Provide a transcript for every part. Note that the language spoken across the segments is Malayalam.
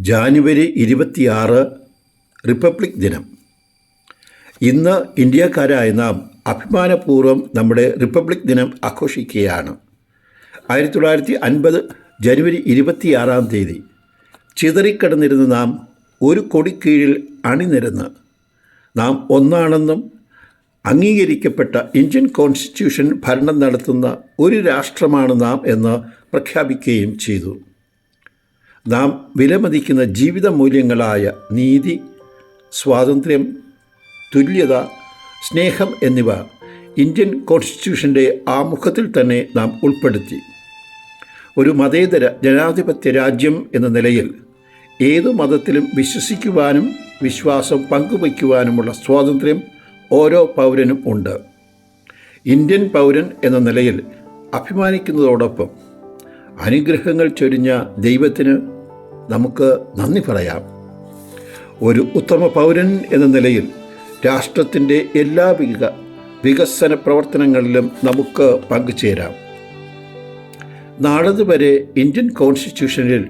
ജാനുവരി 26 റിപ്പബ്ലിക് ദിനം. ഇന്ന് ഇന്ത്യക്കാരായ നാം അഭിമാനപൂർവ്വം നമ്മുടെ റിപ്പബ്ലിക് ദിനം ആഘോഷിക്കുകയാണ്. 1950 ജനുവരി 26 ചിതറിക്കിടന്നിരുന്ന നാം ഒരു കൊടിക്കീഴിൽ അണിനിരന്ന് നാം ഒന്നാണെന്നും അംഗീകരിക്കപ്പെട്ട ഇന്ത്യൻ കോൺസ്റ്റിറ്റ്യൂഷൻ ഭരണം നടത്തുന്ന ഒരു രാഷ്ട്രമാണ് നാം എന്ന് പ്രഖ്യാപിക്കുകയും ചെയ്തു. നാം വിലമതിക്കുന്ന ജീവിത മൂല്യങ്ങളായ നീതി, സ്വാതന്ത്ര്യം, തുല്യത, സ്നേഹം എന്നിവ ഇന്ത്യൻ കോൺസ്റ്റിറ്റ്യൂഷൻ്റെ ആമുഖത്തിൽ തന്നെ നാം ഉൾപ്പെടുത്തി. ഒരു മതേതര ജനാധിപത്യ രാജ്യം എന്ന നിലയിൽ ഏതു മതത്തിലും വിശ്വസിക്കുവാനും വിശ്വാസം പങ്കുവയ്ക്കുവാനുമുള്ള സ്വാതന്ത്ര്യം ഓരോ പൗരനും ഉണ്ട്. ഇന്ത്യൻ പൗരൻ എന്ന നിലയിൽ അഭിമാനിക്കുന്നതോടൊപ്പം അനുഗ്രഹങ്ങൾ ചൊരിഞ്ഞ ദൈവത്തിന് നമുക്ക് നന്ദി പറയാം. ഒരു ഉത്തമ പൗരൻ എന്ന നിലയിൽ രാഷ്ട്രത്തിൻ്റെ എല്ലാ വികസന പ്രവർത്തനങ്ങളിലും നമുക്ക് പങ്കുചേരാം. നാളതുവരെ ഇന്ത്യൻ കോൺസ്റ്റിറ്റ്യൂഷനിൽ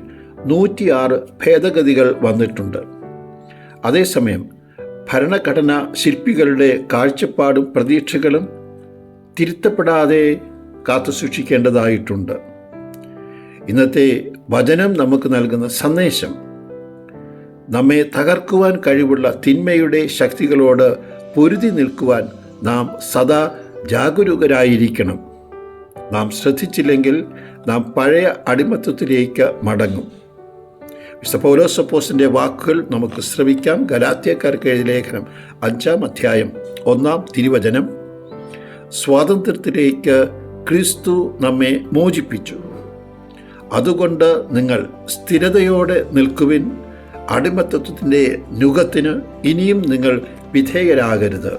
106 ഭേദഗതികൾ വന്നിട്ടുണ്ട്. അതേസമയം ഭരണഘടനാ ശില്പികളുടെ കാഴ്ചപ്പാടും പ്രതീക്ഷകളും തിരുത്തപ്പെടാതെ കാത്തുസൂക്ഷിക്കേണ്ടതായിട്ടുണ്ട്. ഇന്നത്തെ വചനം നമുക്ക് നൽകുന്ന സന്ദേശം നമ്മെ തകർക്കുവാൻ കഴിവുള്ള തിന്മയുടെ ശക്തികളോട് പൊരുതി നിൽക്കുവാൻ നാം സദാ ജാഗരൂകരായിരിക്കണം. നാം ശ്രദ്ധിച്ചില്ലെങ്കിൽ നാം പഴയ അടിമത്തത്തിലേക്ക് മടങ്ങും. വിശുദ്ധ പൗലോസ് അപ്പോസ്തലന്റെ വാക്കുകൾ നമുക്ക് ശ്രവിക്കാം. ഗലാത്യക്കാർക്ക് എഴുതിയ ലേഖനം 5-ാം അധ്യായം 1-ാം തിരുവചനം. സ്വാതന്ത്ര്യത്തിലേക്ക് ക്രിസ്തു നമ്മെ മോചിപ്പിച്ചു. അതുകൊണ്ട് നിങ്ങൾ സ്ഥിരതയോടെ നിൽക്കുവിൻ. അടിമത്തത്തിൻ്റെ നുകത്തിന് ഇനിയും നിങ്ങൾ വിധേയരാകരുത്.